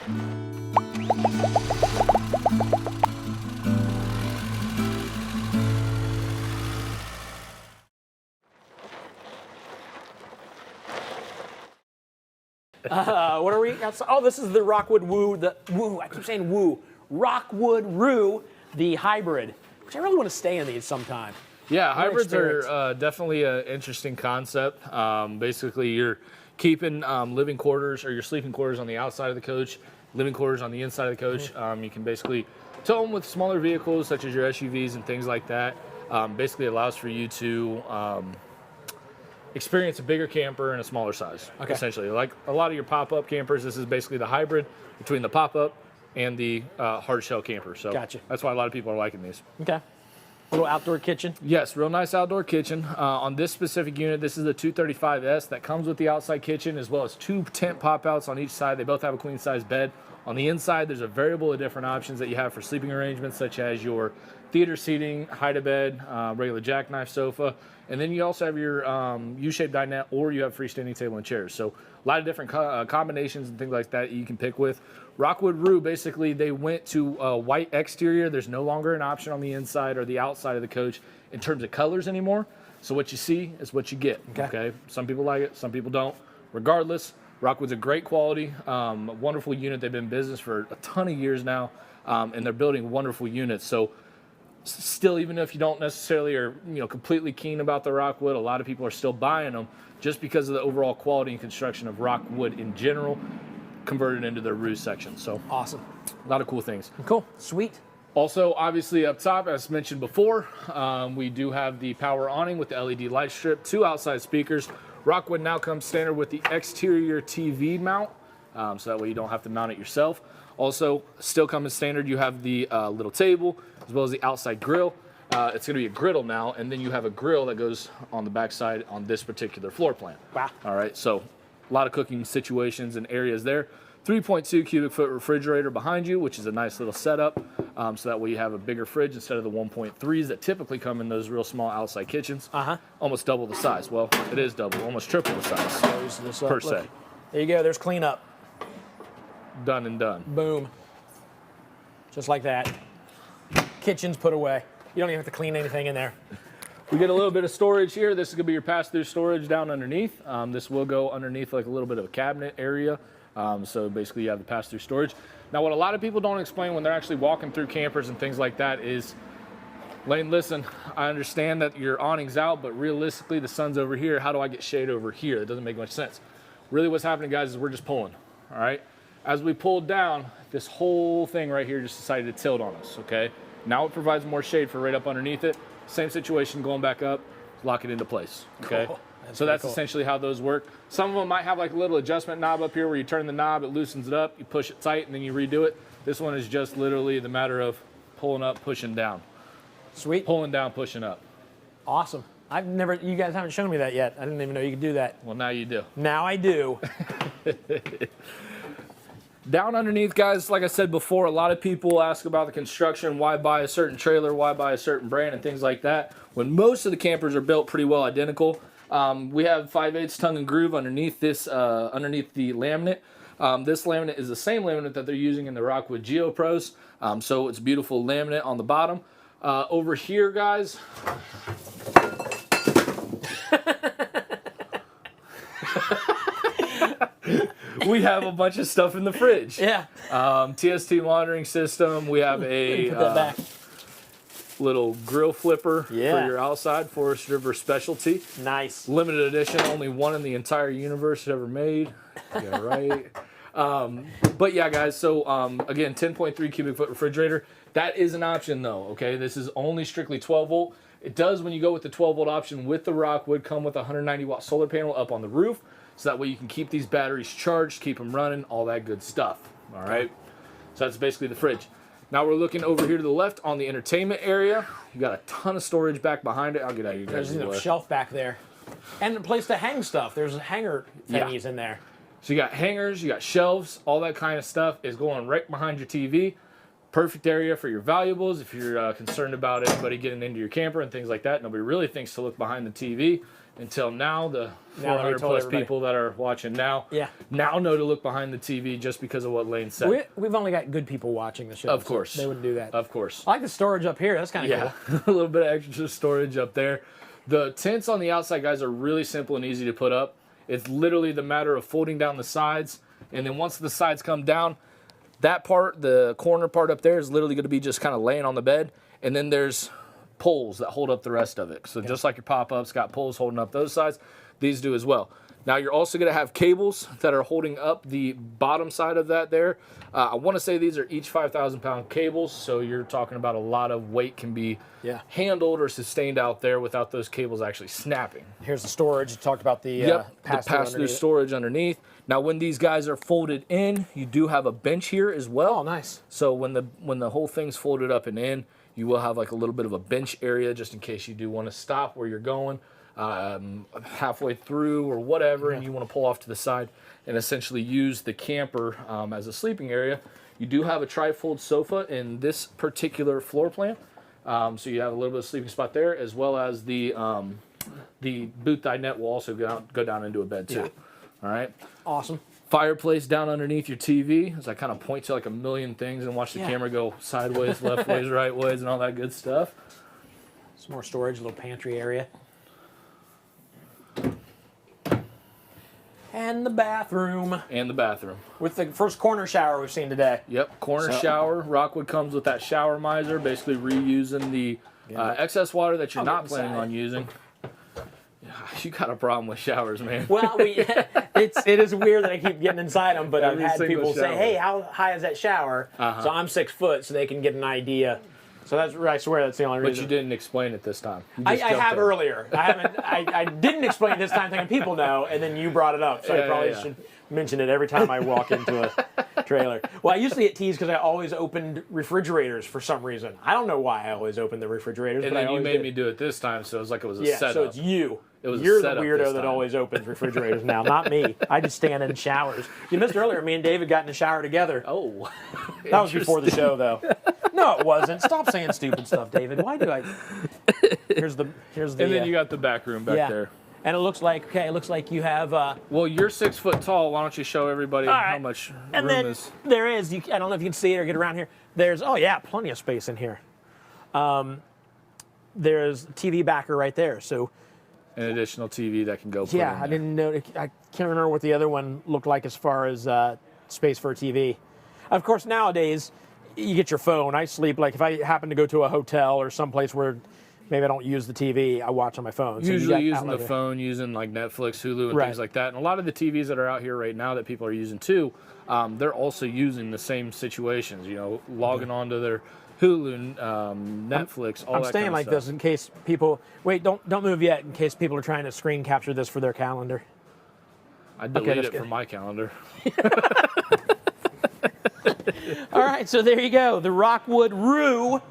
What are we outside? Oh, this is the Rockwood Woo, I keep saying Woo. Rockwood Roo, the hybrid, which I really want to stay in these sometime. Yeah, hybrids are definitely an interesting concept. Basically, you're keeping living quarters or your sleeping quarters on the outside of the coach, living quarters on the inside of the coach. You can basically tow them with smaller vehicles such as your SUVs and things like that. Basically allows for you to experience a bigger camper in a smaller size, essentially. Like a lot of your pop-up campers, this is basically the hybrid between the pop-up and the hard shell camper. So that's why a lot of people are liking these. Okay. Little outdoor kitchen. Yes, real nice outdoor kitchen. On this specific unit, this is the 235S that comes with the outside kitchen as well as 2 tent pop-outs on each side. They both have a queen-size bed. On the inside, there's a variable of different options that you have for sleeping arrangements, such as your theater seating, hide-a-bed, regular jackknife sofa, and then you also have your U-shaped dinette, or you have freestanding table and chairs. So a lot of different combinations and things like that you can pick with. Rockwood Roo, basically, they went to a white exterior. There's no longer an option on the inside or the outside of the coach in terms of colors anymore. So what you see is what you get, okay? Some people like it, some people don't. Regardless, Rockwood's a great quality, wonderful unit. They've been in business for a ton of years now, and they're building wonderful units. So still, even if you don't necessarily are completely keen about the Rockwood, a lot of people are still buying them just because of the overall quality and construction of Rockwood in general, converted into their Roo section. So awesome. A lot of cool things. Cool. Sweet. Also, obviously up top, as mentioned before, we do have the power awning with the LED light strip, 2 outside speakers. Rockwood now comes standard with the exterior TV mount, so that way you don't have to mount it yourself. Also, still coming standard, you have the little table as well as the outside grill. It's going to be a griddle now, and then you have a grill that goes on the backside on this particular floor plan. Wow. All right, so a lot of cooking situations and areas there. 3.2 cubic foot refrigerator behind you, which is a nice little setup. So that way you have a bigger fridge instead of the 1.3s that typically come in those real small outside kitchens. Almost double the size. Well, it is double, almost triple the size per se. There you go. There's cleanup. Done and done. Boom. Just like that. Kitchen's put away. You don't even have to clean anything in there. We get a little bit of storage here. This is going to be your pass-through storage down underneath. This will go underneath like a little bit of a cabinet area. So basically you have the pass-through storage. Now what a lot of people don't explain when they're actually walking through campers and things like that is, Lane, listen, I understand that your awning's out, but realistically the sun's over here. How do I get shade over here? That doesn't make much sense. Really what's happening, guys, is we're just pulling, all right? As we pulled down, this whole thing right here just decided to tilt on us, okay? Now it provides more shade for right up underneath it. Same situation going back up, lock it into place, okay? Cool. That's essentially how those work. Some of them might have like a little adjustment knob up here where you turn the knob, it loosens it up, you push it tight, and then you redo it. This one is just literally the matter of pulling up, pushing down. Sweet. Pulling down, pushing up. Awesome. You guys haven't shown me that yet. I didn't even know you could do that. Well, now you do. Now I do. Down underneath, guys, like I said before, a lot of people ask about the construction, why buy a certain trailer, why buy a certain brand, and things like that, when most of the campers are built pretty well identical. We have 5/8 tongue and groove underneath this, underneath the laminate. This laminate is the same laminate that they're using in the Rockwood Geo Pros, so it's beautiful laminate on the bottom. Over here, guys, we have a bunch of stuff in the fridge. Yeah. TST monitoring system. We have a put that back. Little grill flipper for Yeah. your outside, Forest River specialty. Nice. Limited edition, only one in the entire universe ever made. Yeah, right. But yeah, guys, so again, 10.3 cubic foot refrigerator. That is an option though, okay? This is only strictly 12 volt. It does, when you go with the 12 volt option with the Rockwood, come with a 190 watt solar panel up on the roof. So that way you can keep these batteries charged, keep them running, all that good stuff, all right? So that's basically the fridge. Now we're looking over here to the left on the entertainment area. You got a ton of storage back behind it. I'll get out of your guys' way. There's a shelf back there. And a place to hang stuff. There's hanger thingies in there. So you got hangers, you got shelves, all that kind of stuff is going right behind your TV. Perfect area for your valuables if you're concerned about anybody getting into your camper and things like that. Nobody really thinks to look behind the TV. until now. The Now that we 400 told plus everybody. people that are watching now, now know to look behind the TV just because of what Lane said. We've only got good people watching the show. Of course. So they wouldn't do that. Of course. I like the storage up here. That's kind of Yeah, cool. a little bit of extra storage up there. The tents on the outside, guys, are really simple and easy to put up. It's literally the matter of folding down the sides, and then once the sides come down, that part, the corner part up there, is literally going to be just kind of laying on the bed, and then there's poles that hold up the rest of it. So just like your pop-ups got poles holding up those sides, these do as well. Now you're also going to have cables that are holding up the bottom side of that there. I want to say these are each 5,000-pound cables, so you're talking about a lot of weight can be handled or sustained out there without those cables actually snapping. Here's the storage. You talked about the pass-through storage underneath. Now when these guys are folded in, you do have a bench here as well. Oh, nice. So when the whole thing's folded up and in, you will have like a little bit of a bench area just in case you do want to stop where you're going. Halfway through or whatever, and you want to pull off to the side and essentially use the camper as a sleeping area. You do have a trifold sofa in this particular floor plan, so you have a little bit of sleeping spot there, as well as the boot dinette will also go down into a bed too. All right. Awesome. Fireplace down underneath your TV, as I kind of point to like a million things and watch the camera go sideways, left ways, right ways, and all that good stuff. Some more storage, a little pantry area. And the bathroom. And the bathroom. With the first corner shower we've seen today. Yep, corner shower. Rockwood comes with that shower miser, basically reusing the excess water that you're not planning on using. You got a problem with showers, man. Well, it is weird that I keep getting inside them, but Every I've had single people say, shower. hey, how high is that shower? So I'm 6 foot, so they can get an idea. So that's, I swear that's the only reason. But you didn't explain it this time. I have earlier. I didn't explain it this time thinking people know, and then you brought it up. So I probably should mention it every time I walk into a trailer. Well, I used to get teased because I always opened refrigerators for some reason. I don't know why I always opened the refrigerators. And but then I you made did. me do it this time, so it was like it was a Yeah, setup. so it's you. It was You're a the setup weirdo this that time. always opens refrigerators now, not me. I just stand in showers. You missed earlier, me and David got in the shower together. Oh. That was before the show, though. No, it wasn't. Stop saying stupid stuff, David. Why do I? Here's the. And then you got the back room back there. And it looks like you have. Well, you're 6 foot tall. Why don't you show everybody how much and room then is? there is. I don't know if you can see it or get around here. There's plenty of space in here. There's TV backer right there. So. An additional TV that can go. Put Yeah, in I there. didn't know. I can't remember what the other one looked like as far as space for a TV. Of course, nowadays you get your phone. I sleep if I happen to go to a hotel or someplace where maybe I don't use the TV, I watch on my phone. So Usually using the phone, using like Netflix, Hulu, and things like that. And a lot of the TVs that are out here right now that people are using too, they're also using the same situations. You know, logging onto their Hulu, Netflix, all that I'm staying kind of like stuff. this in case people wait. Don't move yet. In case people are trying to screen capture this for their calendar. I delete that's it good. from my calendar. All right, so there you go. The Rockwood Roo